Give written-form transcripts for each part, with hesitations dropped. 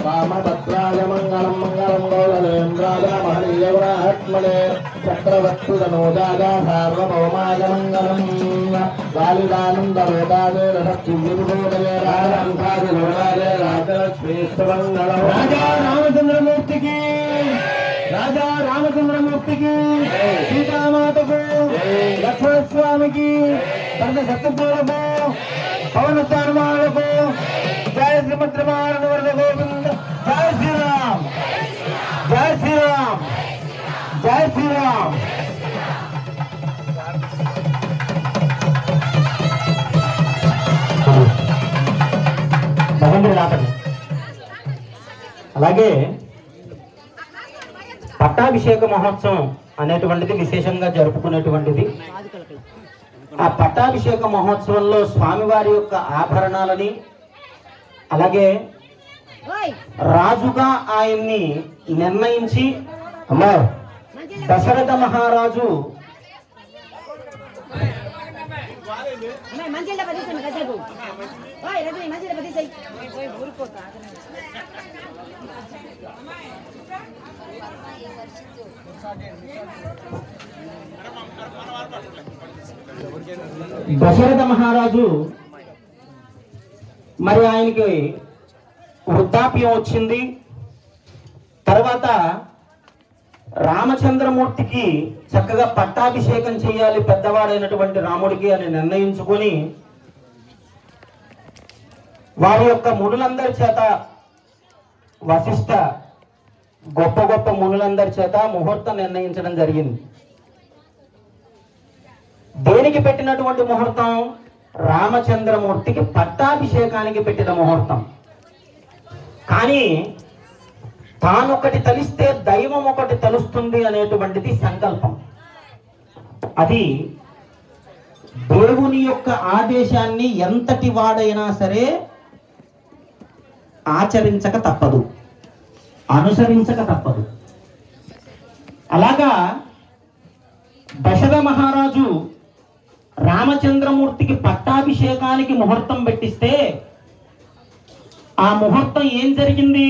రామభద్రాయ మంగళం మంగళం గౌరవేంద్రాయ మహనీయవ్రాహత్మనే చక్రవర్తుదనోదాయ సార్వభౌమాయ మంగళం బాలిదానందరోదాయ రథ రాజలక్ష్మీశ్వరంగళం రాజా రామచంద్రమూర్తికి రాజా రామచంద్రమూర్తికి సీతామాతకు లక్ష్మణస్వామికి భరత శత్రుఘ్నులకు పవన హనుమానులకు జయ శ్రీమద్రమారణ వరద గోవింద జయ శ్రీరామ్ జయ శ్రీరామ్ జయ శ్రీరామ్. అలాగే పట్టాభిషేక మహోత్సవం అనేటువంటిది విశేషంగా జరుపుకునేటువంటిది. ఆ పట్టాభిషేక మహోత్సవంలో స్వామివారి యొక్క ఆభరణాలని అలాగే రాజుగా ఆయన్ని నిర్ణయించి దశరథ మహారాజు దశరథ మహారాజు మరి ఆయనకి వృద్ధాప్యం వచ్చింది. తర్వాత రామచంద్రమూర్తికి చక్కగా పట్టాభిషేకం చేయాలి పెద్దవాడైనటువంటి రాముడికి అని నిర్ణయించుకొని వారి యొక్క మునులందరి చేత వశిష్ఠ గొప్ప గొప్ప మునులందరి చేత ముహూర్తం నిర్ణయించడం జరిగింది. దేనికి పెట్టినటువంటి ముహూర్తం? రామచంద్రమూర్తికి పట్టాభిషేకానికి పెట్టిన ముహూర్తం. కానీ తానొకటి తలిస్తే దైవం ఒకటి తలుస్తుంది అనేటువంటిది సంకల్పం. అది దేవుని యొక్క ఆదేశాన్ని ఎంతటి వాడైనా సరే ఆచరించక తప్పదు, అనుసరించక తప్పదు. అలాగా దశరథ మహారాజు రామచంద్రమూర్తికి పట్టాభిషేకానికి ముహూర్తం పెట్టిస్తే ఆ ముహూర్తం ఏం జరిగింది?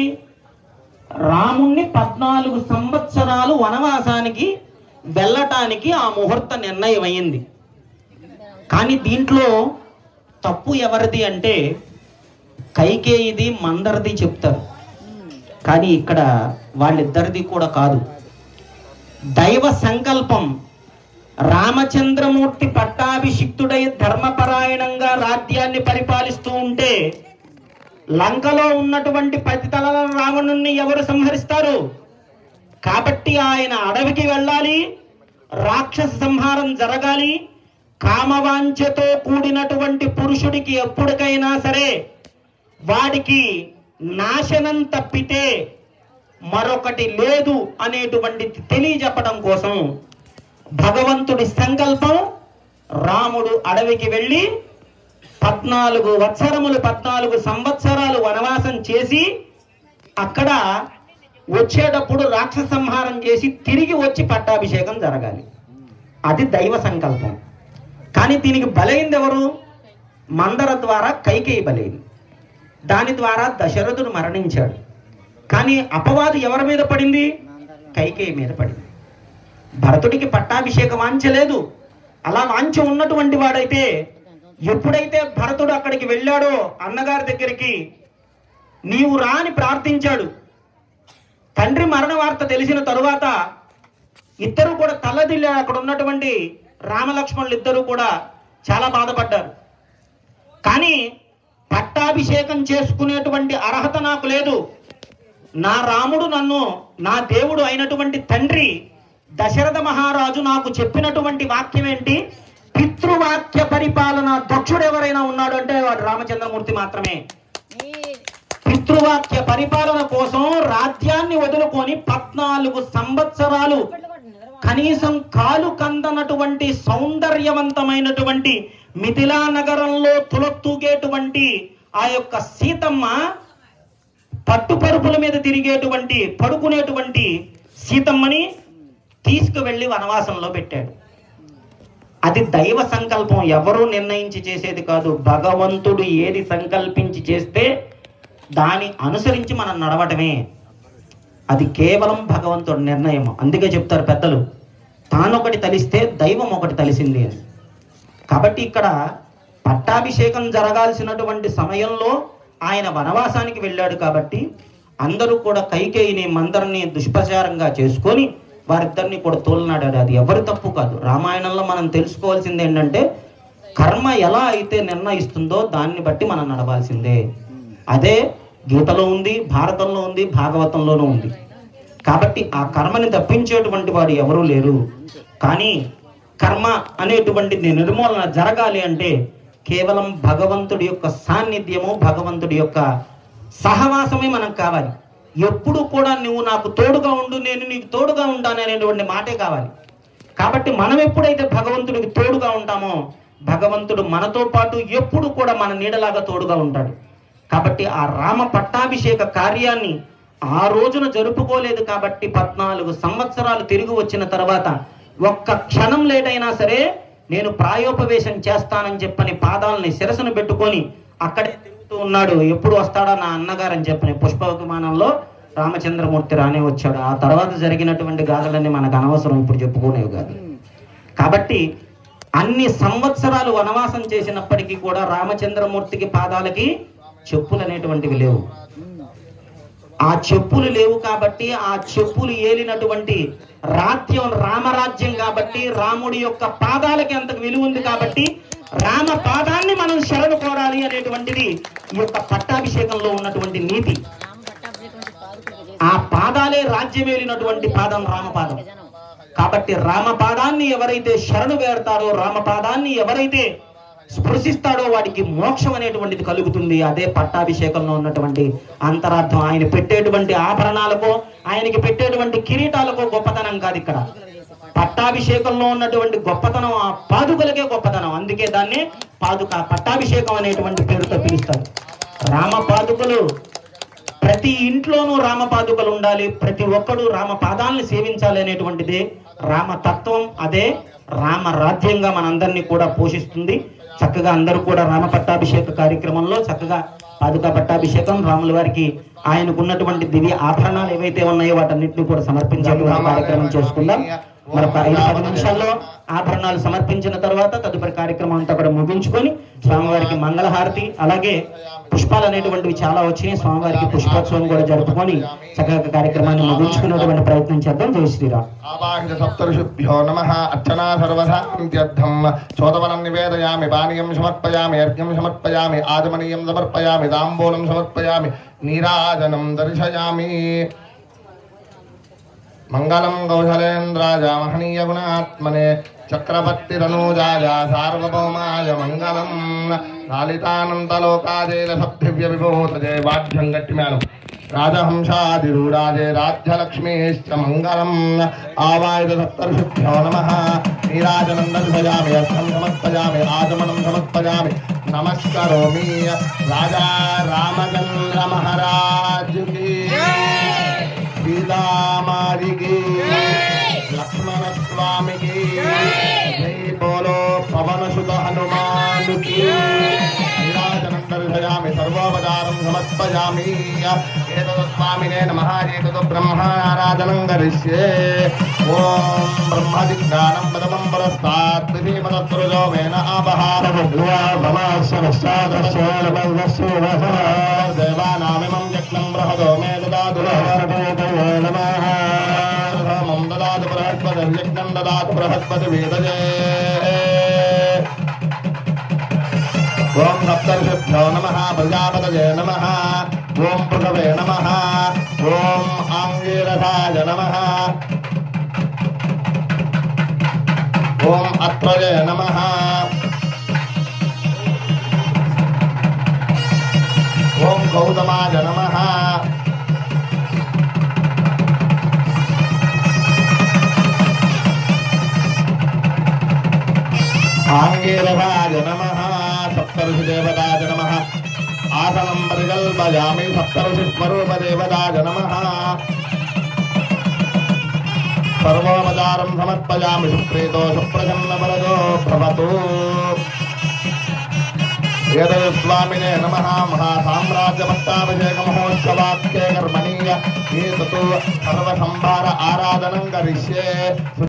రాముణ్ణి 14 సంవత్సరాలు వనవాసానికి వెళ్ళటానికి ఆ ముహూర్త నిర్ణయం అయింది. కానీ దీంట్లో తప్పు ఎవరిది అంటే కైకేయిది మందరిది చెప్తారు. కానీ ఇక్కడ వాళ్ళిద్దరిది కూడా కాదు. దైవ సంకల్పం. రామచంద్రమూర్తి పట్టాభిషిక్తుడై ధర్మపరాయణంగా రాజ్యాన్ని పరిపాలిస్తూ ఉంటే లంకలో ఉన్నటువంటి 10 తలల రావణుణ్ణి ఎవరు సంహరిస్తారు? కాబట్టి ఆయన అడవికి వెళ్ళాలి, రాక్షస సంహారం జరగాలి. కామవాంఛతో కూడినటువంటి పురుషుడికి ఎప్పటికైనా సరే వాడికి నాశనం తప్పితే మరొకటి లేదు అనేటువంటి తెలియజెప్పడం కోసం భగవంతుడి సంకల్పం. రాముడు అడవికి వెళ్ళి 14 సంవత్సరాలు వనవాసం చేసి అక్కడ వచ్చేటప్పుడు రాక్షస సంహారం చేసి తిరిగి వచ్చి పట్టాభిషేకం జరగాలి. అది దైవ సంకల్పం. కానీ దీనికి బలైంది ఎవరు? మందర ద్వారా కైకేయి బలైంది. దాని ద్వారా దశరథుడు మరణించాడు. కానీ అపవాదు ఎవరి మీద పడింది? కైకేయి మీద పడింది. భరతుడికి పట్టాభిషేకం వాంచలేదు. అలా వాంఛ ఉన్నటువంటి వాడైతే ఎప్పుడైతే భరతుడు అక్కడికి వెళ్ళాడో అన్నగారి దగ్గరికి, నీవు రా అని ప్రార్థించాడు. తండ్రి మరణ వార్త తెలిసిన తరువాత ఇద్దరు కూడా తల్లదిల్లారు. అక్కడ ఉన్నటువంటి రామలక్ష్మణులు ఇద్దరు కూడా చాలా బాధపడ్డారు. కానీ పట్టాభిషేకం చేసుకునేటువంటి అర్హత నాకు లేదు. నా రాముడు నా దేవుడు అయినటువంటి తండ్రి దశరథ మహారాజు నాకు చెప్పినటువంటి వాక్యం ఏంటి? పితృవాక్య పరిపాలన దక్షుడు ఎవరైనా ఉన్నాడు అంటే వాడు రామచంద్రమూర్తి మాత్రమే. పితృవాక్య పరిపాలన కోసం రాజ్యాన్ని వదులుకొని 14 సంవత్సరాలు కనీసం కాలు కందనటువంటి సౌందర్యవంతమైనటువంటి మిథిలా నగరంలో తులతూగేటువంటి ఆ యొక్క సీతమ్మ, పట్టుపరుపుల మీద తిరిగేటువంటి పడుకునేటువంటి సీతమ్మని తీసుకువెళ్ళి వనవాసంలో పెట్టాడు. అది దైవ సంకల్పం, ఎవరూ నిర్ణయించి చేసేది కాదు. భగవంతుడు ఏది సంకల్పించి చేస్తే దాని అనుసరించి మనం నడవటమే. అది కేవలం భగవంతుడి నిర్ణయం. అందుకే చెప్తారు పెద్దలు, తానొకటి తలిస్తే దైవం ఒకటి తలిసింది అని. కాబట్టి ఇక్కడ పట్టాభిషేకం జరగాల్సినటువంటి సమయంలో ఆయన వనవాసానికి వెళ్ళాడు కాబట్టి అందరూ కూడా కైకేయిని మందరిని దుష్ప్రచారంగా చేసుకొని వారిద్దరిని కూడా తోలనాడాడు. అది ఎవరి తప్పు కాదు. రామాయణంలో మనం తెలుసుకోవాల్సింది ఏంటంటే, కర్మ ఎలా అయితే నిర్ణయిస్తుందో దాన్ని బట్టి మనం నడవాల్సిందే. అదే గీతలో ఉంది, భారతంలో ఉంది, భాగవతంలోనూ ఉంది. కాబట్టి ఆ కర్మని తప్పించేటువంటి వాడు ఎవరూ లేరు. కానీ కర్మ అనేటువంటిది నిర్మూలన జరగాలి అంటే కేవలం భగవంతుడి యొక్క సాన్నిధ్యము, భగవంతుడి యొక్క సహవాసమే మనకు కావాలి. ఎప్పుడు కూడా నువ్వు నాకు తోడుగా ఉండు, నేను నీకు తోడుగా ఉంటాను అనేటువంటి మాటే కావాలి. కాబట్టి మనం ఎప్పుడైతే భగవంతుడికి తోడుగా ఉంటామో భగవంతుడు మనతో పాటు ఎప్పుడు కూడా మన నీడలాగా తోడుగా ఉంటాడు. కాబట్టి ఆ రామ పట్టాభిషేక కార్యాన్ని ఆ రోజున జరుపుకోలేదు కాబట్టి 14 సంవత్సరాలు తిరిగి వచ్చిన తర్వాత ఒక్క క్షణం లేట్ అయినా సరే నేను ప్రాయోపవేశం చేస్తానని చెప్పని పాదాలని శిరస్సును పెట్టుకొని అక్కడే తిరుగుతూ ఉన్నాడు. ఎప్పుడు వస్తాడా నా అన్నగారు అని చెప్పని పుష్ప విమానంలో రామచంద్రమూర్తి రానే వచ్చాడు. ఆ తర్వాత జరిగినటువంటి గాథలన్నీ మనకు అనవసరం, ఇప్పుడు చెప్పుకునేవి కాదు. కాబట్టి అన్ని సంవత్సరాలు వనవాసం చేసినప్పటికీ కూడా రామచంద్రమూర్తికి పాదాలకి చెప్పులు అనేటువంటివి లేవు. ఆ చెప్పులు లేవు కాబట్టి ఆ చెప్పులు ఏలినటువంటి రాజ్యం రామరాజ్యం కాబట్టి రాముడి యొక్క పాదాలకి అంత విలువ ఉంది కాబట్టి రామ పాదాన్ని మనం శరణు కోరాలి అనేటువంటిది ఈ యొక్క పట్టాభిషేకంలో ఉన్నటువంటి నీతి. ఆ పాదాలే రాజ్యమేలినటువంటి పాదం రామపాదం. కాబట్టి రామపాదాన్ని ఎవరైతే శరణు వేడతారో, రామపాదాన్ని ఎవరైతే స్పృశిస్తాడో వాడికి మోక్షం అనేటువంటిది కలుగుతుంది. అదే పట్టాభిషేకంలో ఉన్నటువంటి అంతరార్థం. ఆయన పెట్టేటువంటి ఆభరణాలకో ఆయనకి పెట్టేటువంటి కిరీటాలకో గొప్పతనం కాదు. ఇక్కడ పట్టాభిషేకంలో ఉన్నటువంటి గొప్పతనం ఆ పాదుకలకే గొప్పతనం. అందుకే దాన్ని పాదుక పట్టాభిషేకం అనేటువంటి పేరుతో పిలుస్తారు. రామ పాదుకలు ప్రతి ఇంట్లోనూ రామపాదుకలు ఉండాలి. ప్రతి ఒక్కడు రామ పాదాలను సేవించాలి అనేటువంటిదే రామతత్వం. అదే రామ రాజ్యంగా మనందరినీ కూడా పోషిస్తుంది. చక్కగా అందరూ కూడా రామ పట్టాభిషేక కార్యక్రమంలో చక్కగా పాదుకా పట్టాభిషేకం, రాముల వారికి ఆయనకున్నటువంటి దివ్య ఆభరణాలు ఏవైతే ఉన్నాయో వాటన్నిటిని కూడా సమర్పించేటువంటి కార్యక్రమం చేసుకుందాం. మరొక 5-10 నిమిషాల్లో ఆభరణాలు సమర్పించిన తర్వాత తదుపరి కార్యక్రమం అంతా కూడా ముగించుకొని స్వామివారికి మంగళహారతి, అలాగే పుష్పాలు అనేటువంటివి చాలా వచ్చినాయి. స్వామివారికి పుష్పోత్సవం కూడా జరుపుకొని చక్కగా కార్యక్రమాన్ని ముగించుకునేటువంటి ప్రయత్నం చేద్దాం. జై శ్రీరామ్. ఆవాహిత సప్తఋషిభ్యో నమః. అర్చనా సర్వసాంత్యర్థం చోదవనం నివేదయామి, పానీయం సమర్పయామి, అర్ఘ్యం సమర్పయామి, ఆచమనీయం సమర్పయామి, తాంబూలం సమర్పయామి, నీరాజనం దర్శయామి. మంగళం కౌశలేంద్రాయ మహనీయ గుణాత్మనే చక్రవర్తిరనూజాయ సార్వభౌమాయ మంగళం. లాలితానందలోకాజేల సప్తివ్య విభూతజే వాద్యం గట్టిమేళం రాజహంసాదిరూఢాజే రాజ్యలక్ష్మీశ్చ మంగళం. ఆవాహిత సప్తర్షిభ్యో నమః. నీరాజనం దర్శయామి, అర్థం సమర్పయామి, ఆచమనం సమర్పయామి, నమస్కరోమి. రాజా రామచంద్ర మహారాజ్ కి, సీతామారికి, లక్ష్మణ స్వామికి జై. బోలో పవన సుత హనుమానుకి. నీరాజనం దర్శయామి, సర్వోపచారం సమర్పయామి. ఏతస్వామినే నమః. ఏతత్ బ్రహ్మారాధనం కరిష్యే. ఓం బ్రహ్మజిజ్ఞానం పదమం పురస్తాత్ శ్రీమదస్రుజో మేన దేవానామిమం యజ్ఞం బృహదో మే దదాతు నమః. దదాతు బృహస్పతి యజ్ఞం దదాతు బృహస్పతి వేదజే. ఓం సప్తర్షిభ్యో నమః. ప్రజాపతయే నమః. ఓం పృథవే నమః. ఓం ఆంగీరసాయ నమః. ఓం అత్రయే నమః. ఓం గౌతమాయ నమః. ఆంగీరసాయ నమః. సప్తర్షి దేవతాయ నమః. ఆసనం పరికల్పయామి. సప్తర్షి స్వరూప దేవతాయ నమః. सर्वोपचारं समर्पयामि सुप्रीतो सुप्रसन्नवरदो भवतु स्वामिने नमः महासाम्राज्यपट्टाभिषेकमहोत्सवाख्ये कर्मणीय एततो सर्वसंभार आराधनं करिष्ये।